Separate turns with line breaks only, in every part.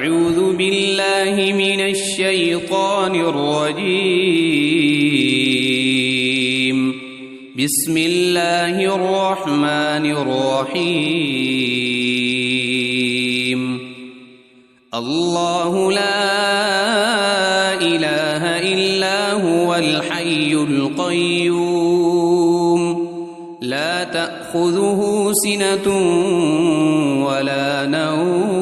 أعوذ بالله من الشيطان الرجيم. بسم الله الرحمن الرحيم. الله لا إله إلا هو الحي القيوم لا تأخذه سنة ولا نوم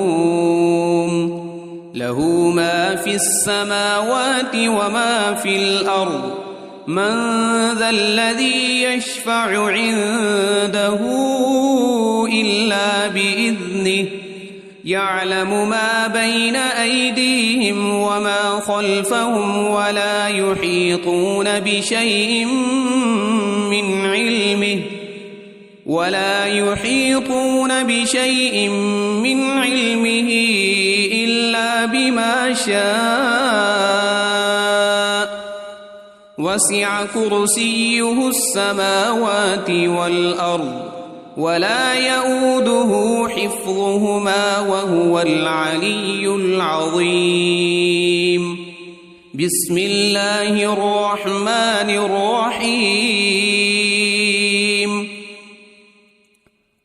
له ما في السماوات وما في الأرض من ذا الذي يشفع عنده إلا بإذنه يعلم ما بين أيديهم وما خلفهم ولا يحيطون بشيء من علمه إلا بما شاء وسع كرسيه السماوات والأرض ولا يؤوده حفظهما وهو العلي العظيم. بسم الله الرحمن الرحيم.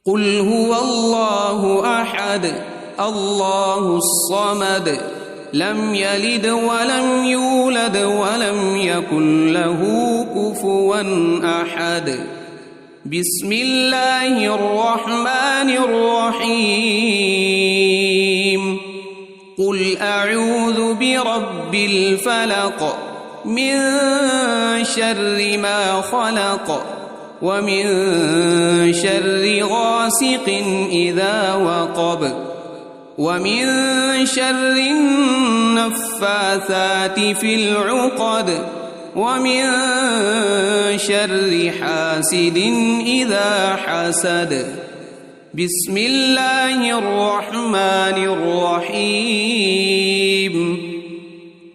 قل هو الله أحد الله الصمد لم يلد ولم يولد ولم يكن له كفوا أحد. بسم الله الرحمن الرحيم. قل أعوذ برب الفلق من شر ما خلق ومن شر غاسق إذا وقب ومن شر النفاثات في العقد ومن شر حاسد إذا حسد. بسم الله الرحمن الرحيم.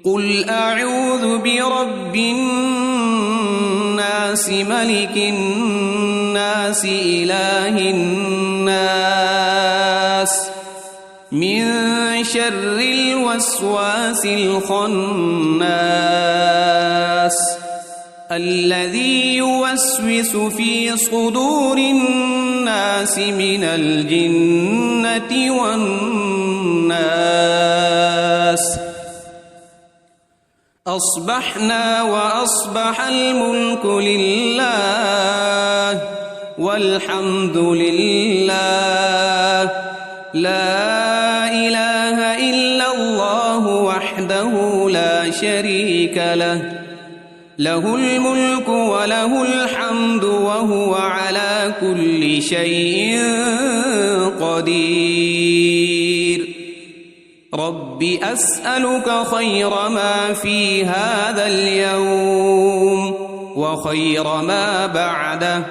قل أعوذ برب الناس ملك الناس إله الناس من شر الوسواس الخناس الذي يوسوس في صدور الناس من الجنة والناس. أصبحنا وأصبح الملك لله والحمد لله لا إله إلا الله وحده لا شريك له له الملك وله الحمد وهو على كل شيء قدير. رب أسألك خير ما في هذا اليوم وخير ما بعده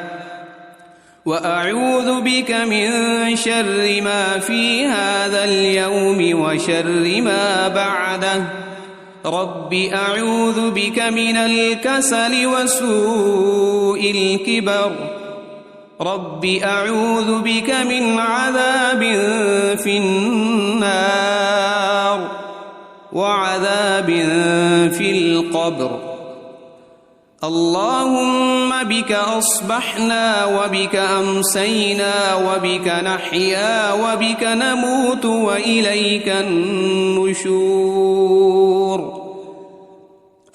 وأعوذ بك من شر ما في هذا اليوم وشر ما بعده. رب أعوذ بك من الكسل وسوء الكبر. رب أعوذ بك من عذاب في النار وعذاب في القبر. اللهم بك أصبحنا وبك أمسينا وبك نحيا وبك نموت وإليك النشور.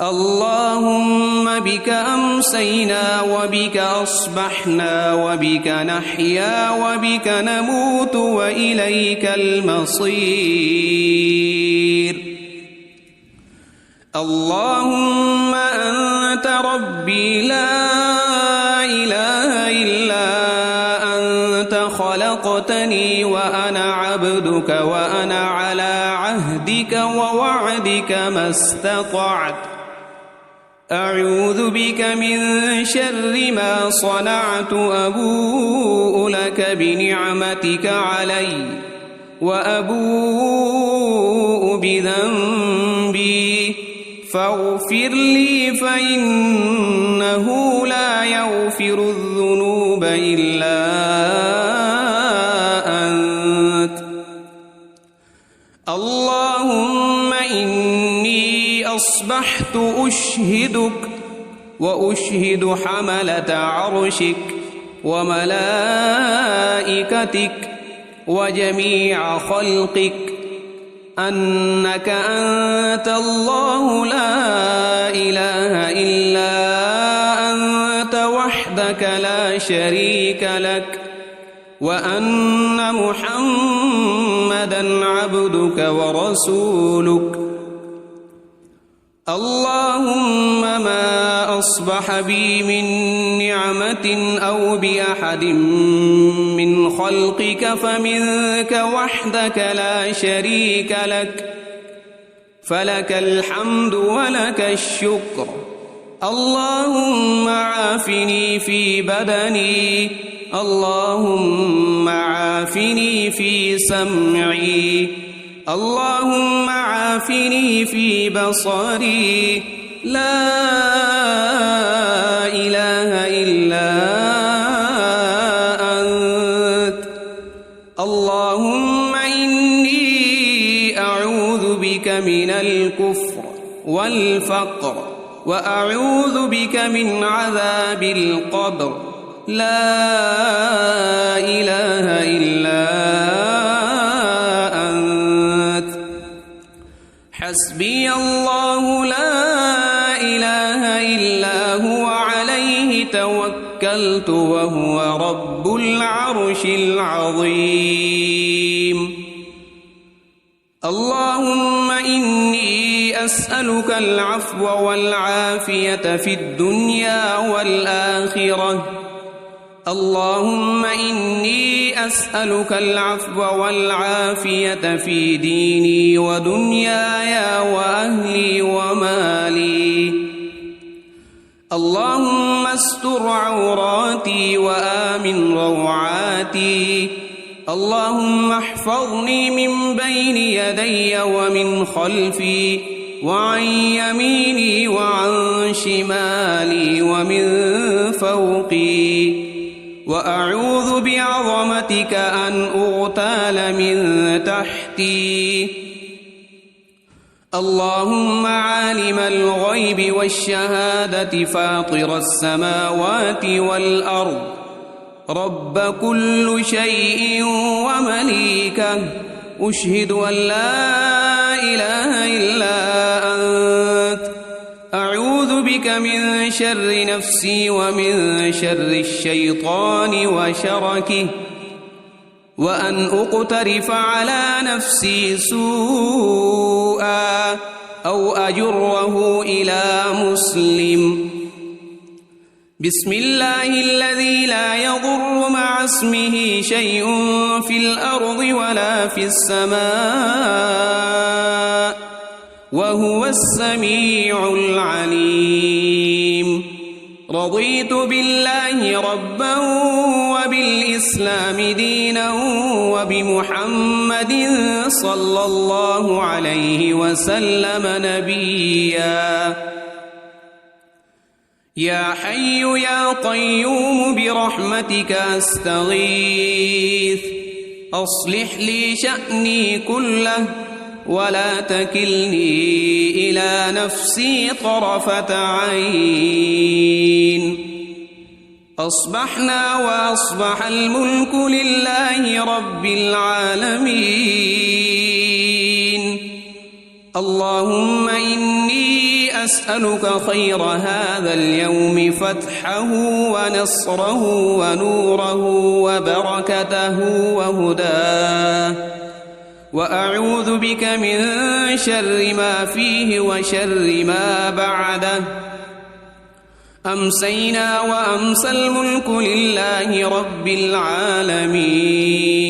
اللهم بك أمسينا وبك أصبحنا وبك نحيا وبك نموت وإليك المصير. اللهم أنت ربي لا إله إلا أنت خلقتني وأنا عبدك وأنا على عهدك ووعدك ما استطعت. أعوذ بك من شر ما صنعت أبوء لك بنعمتك علي وأبوء بذنبي فاغفر لي فإنه لا يغفر الذنوب إلا أنت. اللهم إني أصبحت أشهدك وأشهد حملة عرشك وملائكتك وجميع خلقك أنك أنت الله لا إله إلا أنت وحدك لا شريك لك وأن محمدًا عبدك ورسولك. اللهم ما أصبح بي من نعمة أو بأحد من خلقك فمنك وحدك لا شريك لك فلك الحمد ولك الشكر. اللهم عافني في بدني اللهم عافني في سمعي اللهم عافني في بصري لا إله إلا أنت. اللهم إني أعوذ بك من الكفر والفقر وأعوذ بك من عذاب القبر لا إله إلا أنت. حسبي الله لا إله إلا هو عليه توكلت وهو رب العرش العظيم. اللهم إني أسألك العفو والعافية في الدنيا والآخرة. اللهم إني أسألك العفو والعافية في ديني ودنياي وأهلي ومالي. اللهم استر عوراتي وآمن روعاتي. اللهم احفظني من بين يدي ومن خلفي وعن يميني وعن شمالي ومن فوقي وأعوذ بعظمتك أن أغتال من تحتي. اللهم عالم الغيب والشهادة فاطر السماوات والأرض رب كل شيء ومليكه أشهد أن لا إله إلا أنت. أعوذ بك من شر نفسي ومن شر الشيطان وشركه وأن أقترف على نفسي سوءا أو أجره إلى مسلم. بسم الله الذي لا يضر مع اسمه شيء في الأرض ولا في السماء وهو السميع العليم. رضيت بالله ربا وبالإسلام دينا وبمحمد صلى الله عليه وسلم نبيا. يا حي يا قيوم برحمتك أستغيث أصلح لي شأني كله ولا تكلني إلى نفسي طرفة عين. أصبحنا وأصبح الملك لله رب العالمين. اللهم إني أسألك خير هذا اليوم فتحه ونصره ونوره وبركته وهداه وأعوذ بك من شر ما فيه وشر ما بعده. أمسينا وأمسى الملك لله رب العالمين.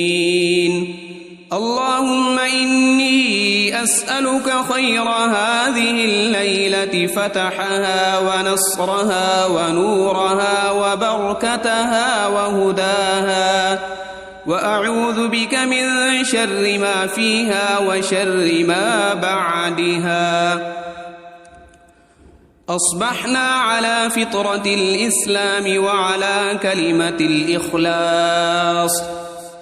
اللهم إني أسألك خير هذه الليلة فتحها ونصرها ونورها وبركتها وهداها وأعوذ بك من شر ما فيها وشر ما بعدها. أصبحنا على فطرة الإسلام وعلى كلمة الإخلاص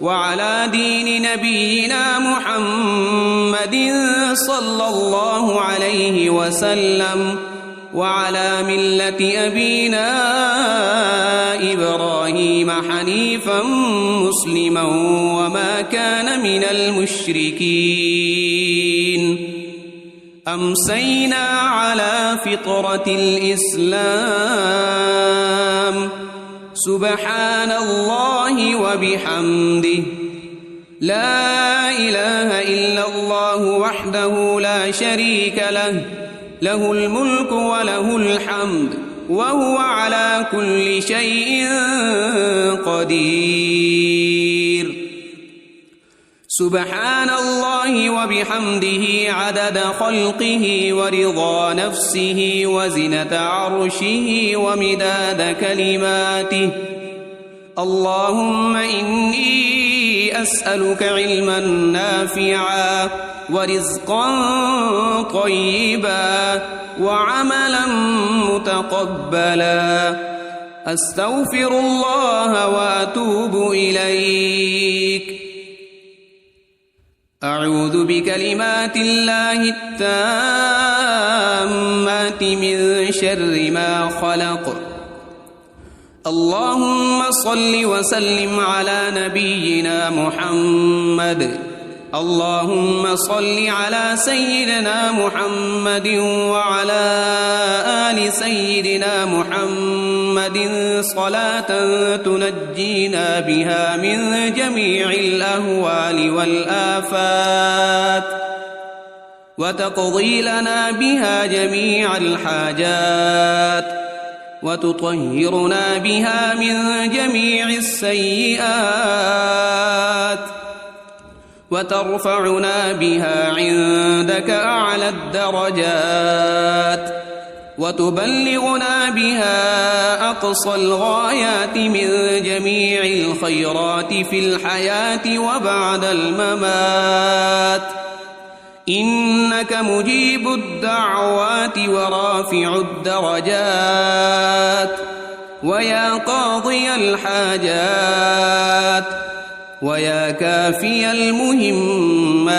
وعلى دين نبينا محمد صلى الله عليه وسلم وعلى ملة أبينا إبراهيم حنيفا مسلما وما كان من المشركين أمسينا على فطرة الإسلام سبحان الله وبحمده لا إله إلا الله وحده لا شريك له له الملك وله الحمد وهو على كل شيء قدير سبحان الله وبحمده عدد خلقه ورضا نفسه وزنة عرشه ومداد كلماته اللهم إني أسألك علما نافعا ورزقا طيبا وعملا متقبلا أستغفر الله وأتوب إليك أعوذ بكلمات الله التامات من شر ما خلق اللهم صل وسلم على نبينا محمد اللهم صل على سيدنا محمد وعلى آل سيدنا محمد صلاة تنجينا بها من جميع الأهوال والآفات وتقضي لنا بها جميع الحاجات وتطهرنا بها من جميع السيئات وترفعنا بها عندك أعلى الدرجات وتبلغنا بها أقصى الغايات من جميع الخيرات في الحياة وبعد الممات إنك مجيب الدعوات ورافع الدرجات ويا قاضي الحاجات ويا كافي المهمات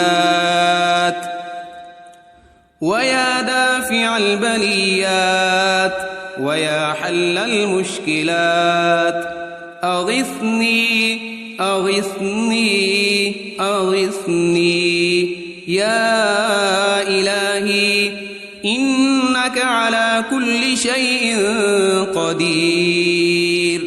ويا دافع البليات ويا حل المشكلات أغثني أغثني أغثني يا إلهي إنك على كل شيء قدير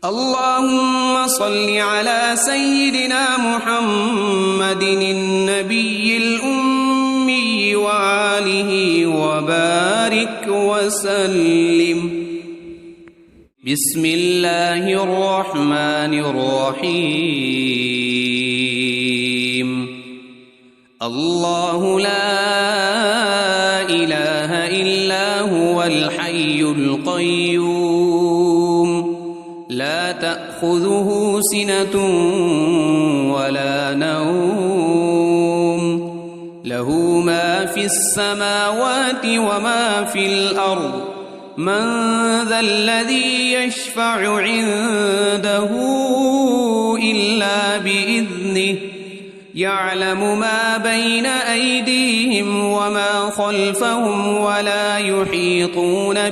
اللهم صل على سيدنا محمد النبي الأمي وآله وبارك وسلم بسم الله الرحمن الرحيم الله لا إله إلا هو الحي القيوم لا تأخذه سنة ولا نوم له ما في السماوات وما في الأرض من ذا الذي يشفع عنده إلا بإذنه يعلم ما بين أيديهم وما خلفهم ولا يحيطون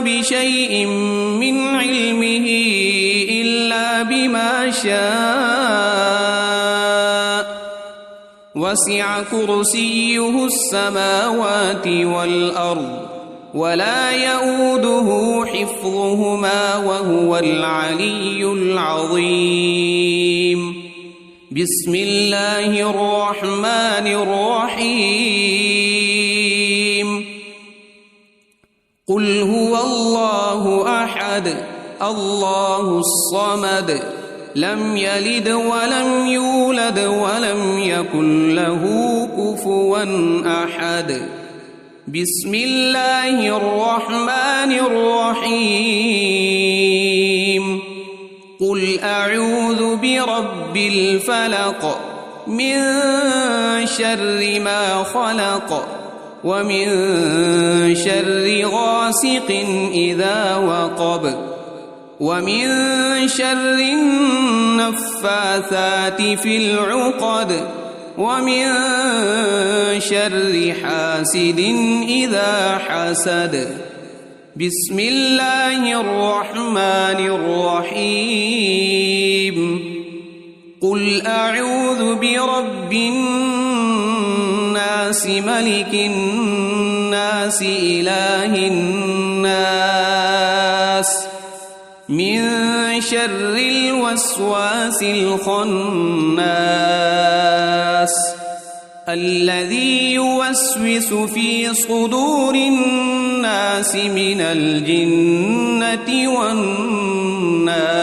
بشيء من علمه إلا بما شاء وسع كرسيه السماوات والأرض ولا يؤوده حفظهما وهو العلي العظيم بسم الله الرحمن الرحيم قل هو الله أحد الله الصمد لم يلد ولم يولد ولم يكن له كفوا أحد بسم الله الرحمن الرحيم قل أعوذ برب الفلق من شر ما خلق ومن شر غاسق إذا وقب ومن شر النفاثات في العقد ومن شر حاسد إذا حسد. بسم الله الرحمن الرحيم. قل أعوذ برب الناس ملك الناس إله الناس من شر الوسواس الخناس الذي يوسوس في صدور الناس من الجنة والناس.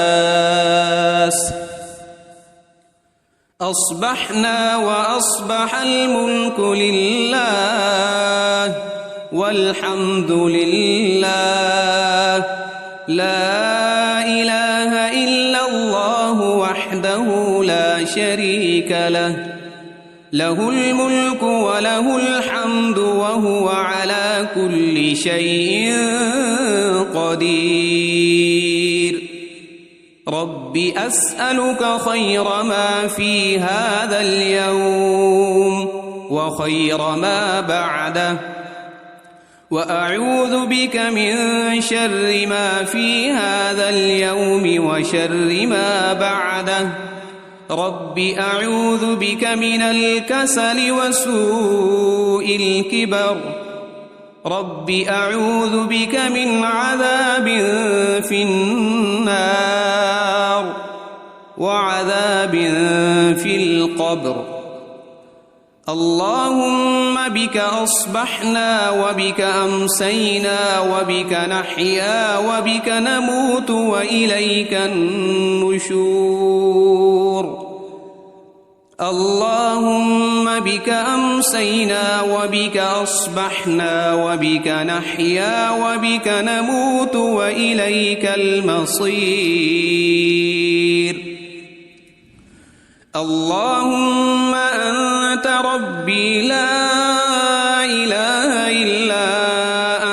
أصبحنا وأصبح الملك لله والحمد لله لا إله إلا الله وحده لا شريك له له الملك وله الحمد وهو على كل شيء قدير. رب أسألك خير ما في هذا اليوم وخير ما بعده وأعوذ بك من شر ما في هذا اليوم وشر ما بعده. رب أعوذ بك من الكسل وسوء الكبر. رب أعوذ بك من عذاب في النار وعذاب في القبر. اللهم بك أصبحنا وبك أمسينا وبك نحيا وبك نموت وإليك النشور. اللهم بك أمسينا وبك أصبحنا وبك نحيا وبك نموت وإليك المصير. اللهم أنت ربي لا إله إلا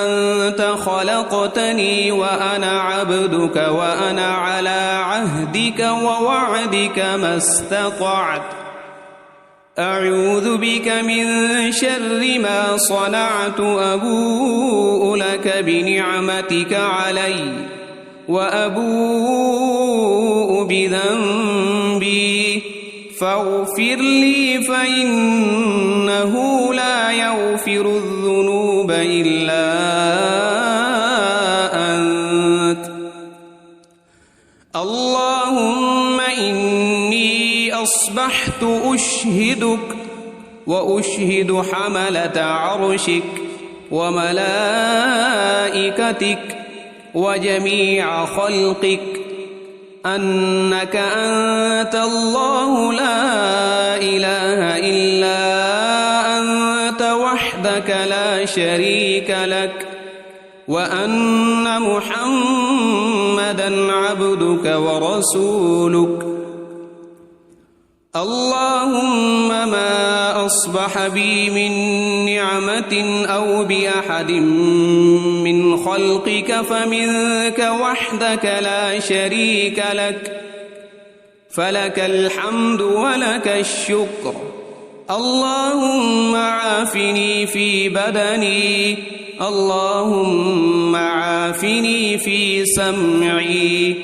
أنت خلقتني وأنا عبدك وأنا على عهدك ووعدك ما استطعت. أعوذ بك من شر ما صنعت. أبوء لك بنعمتك علي وأبوء بذنبي فاغفر لي فإنه لا يغفر الذنوب إلا أنت. اللهم إني أصبحت أشهدك وأشهد حملة عرشك وملائكتك وجميع خلقك أنك أنت الله لا إله إلا أنت وحدك لا شريك لك وأن محمدًا عبدك ورسولك. اللهم ما أصبح بي من نعمة أو بأحد من خلقك فمنك وحدك لا شريك لك فلك الحمد ولك الشكر. اللهم عافني في بدني. اللهم عافني في سمعي.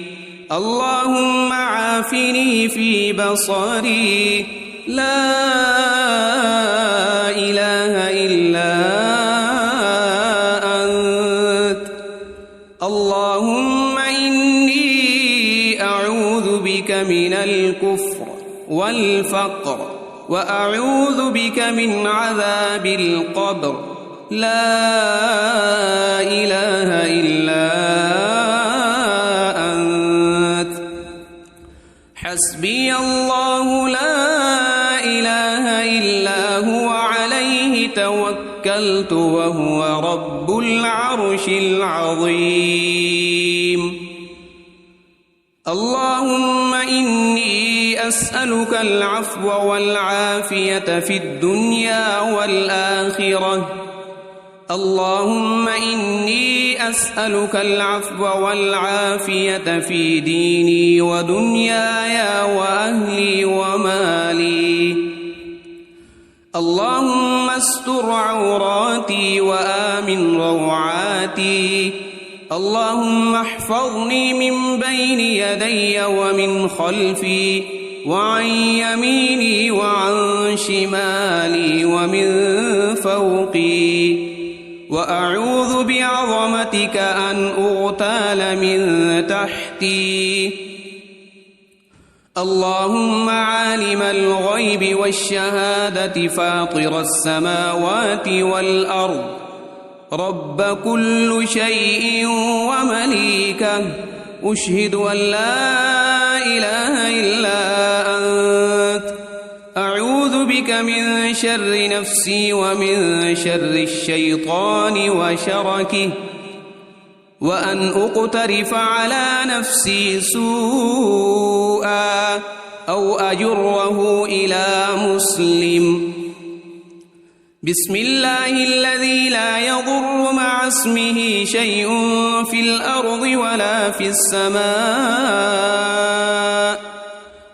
اللهم عافني في بصري. لا إله إلا أنت. اللهم إني أعوذ بك من الكفر والفقر وأعوذ بك من عذاب القبر. لا إله إلا أنت. حسبي الله لا إله إلا هو عليه توكلت وهو رب العرش العظيم. اللهم إني أسألك العفو والعافية في الدنيا والآخرة اللهم إني أسألك العفو والعافية في ديني ودنياي وأهلي ومالي. اللهم استر عوراتي وآمن روعاتي. اللهم احفظني من بين يدي ومن خلفي وعن يميني وعن شمالي ومن فوقي، وأعوذ بعظمتك أن أغتال من تحتي. اللهم عالم الغيب والشهادة فاطر السماوات والأرض، رب كل شيء ومليكه، أشهد أن لا إله إلا أنت، أعوذ بك من شر نفسي ومن شر الشيطان وشركه، وأن أقترف على نفسي سوءا أو أجره إلى مسلم. بسم الله الذي لا يضر مع اسمه شيء في الأرض ولا في السماء،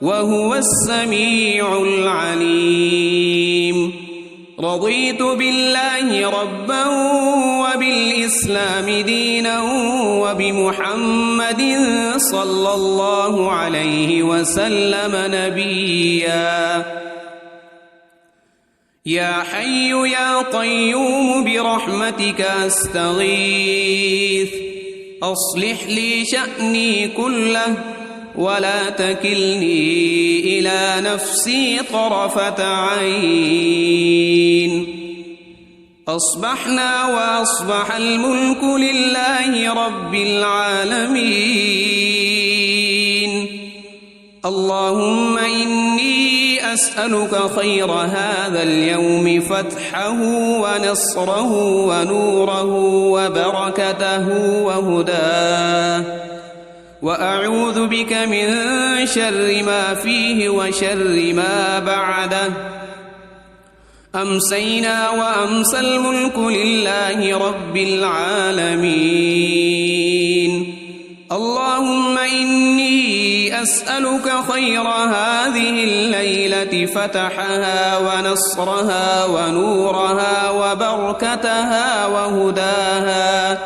وهو السميع العليم. رضيت بالله ربا وبالإسلام دينا وبمحمد صلى الله عليه وسلم نبيا. يا حي يا قيوم برحمتك أستغيث، أصلح لي شأني كله ولا تكلني إلى نفسي طرفة عين. أصبحنا وأصبح الملك لله رب العالمين. اللهم إني أسألك خير هذا اليوم فتحه ونصره ونوره وبركته وهداه، وأعوذ بك من شر ما فيه وشر ما بعده. أمسينا وأمسى الملك لله رب العالمين. اللهم إني أسألك خير هذه الليلة فتحها ونصرها ونورها وبركتها وهداها،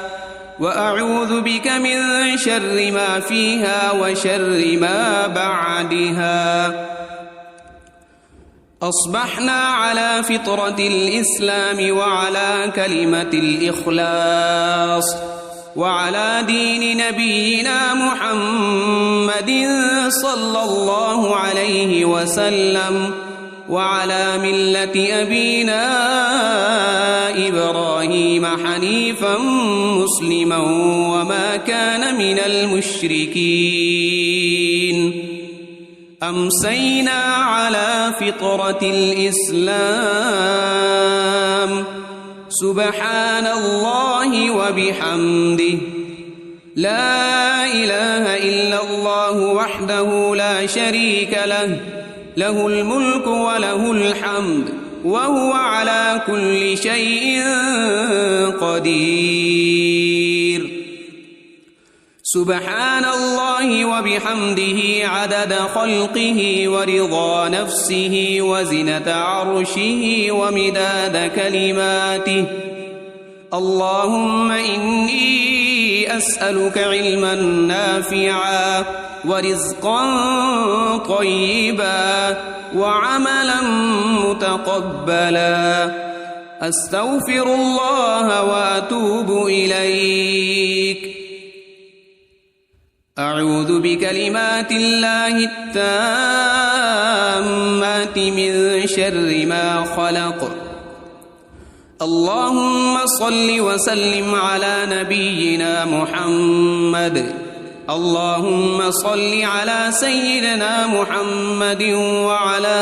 وأعوذ بك من شر ما فيها وشر ما بعدها. أصبحنا على فطرة الإسلام وعلى كلمة الإخلاص وعلى دين نبينا محمد صلى الله عليه وسلم وعلى ملة أبينا إبراهيم حنيفا مسلما وما كان من المشركين. أمسينا على فطرة الإسلام. سبحان الله وبحمده، لا إله إلا الله وحده لا شريك له، له الملك وله الحمد وهو على كل شيء قدير. سبحان الله وبحمده عدد خلقه ورضا نفسه وزنة عرشه ومداد كلماته. اللهم إني أسألك علما نافعا ورزقا طيبا وعملا متقبلا. أستغفر الله وأتوب إليك. أعوذ بكلمات الله التامات من شر ما خلق. اللهم صل وسلم على نبينا محمد. اللهم صل على سيدنا محمد وعلى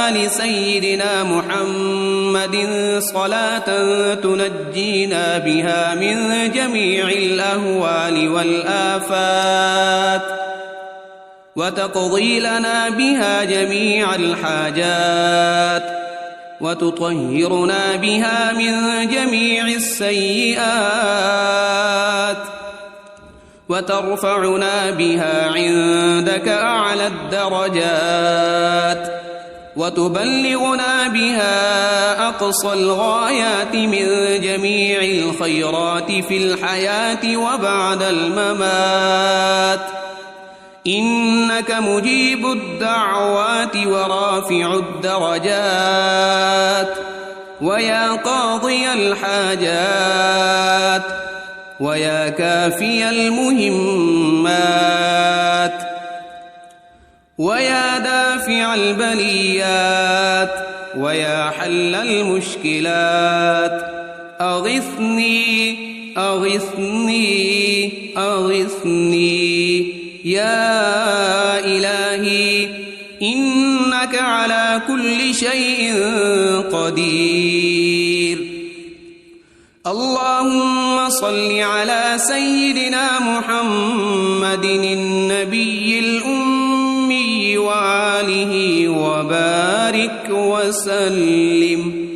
آل سيدنا محمد صلاة تنجينا بها من جميع الأهوال والآفات وتقضي لنا بها جميع الحاجات وتطهرنا بها من جميع السيئات وترفعنا بها عندك أعلى الدرجات وتبلغنا بها أقصى الغايات من جميع الخيرات في الحياة وبعد الممات إنك مجيب الدعوات ورافع الدرجات ويا قاضي الحاجات ويا كافي المهمات ويا دافع البليات ويا حل المشكلات أغثني أغثني أغثني يا إلهي إنك على كل شيء قدير. اللهم صل على سيدنا محمد النبي الأمي وآله وبارك وسلم.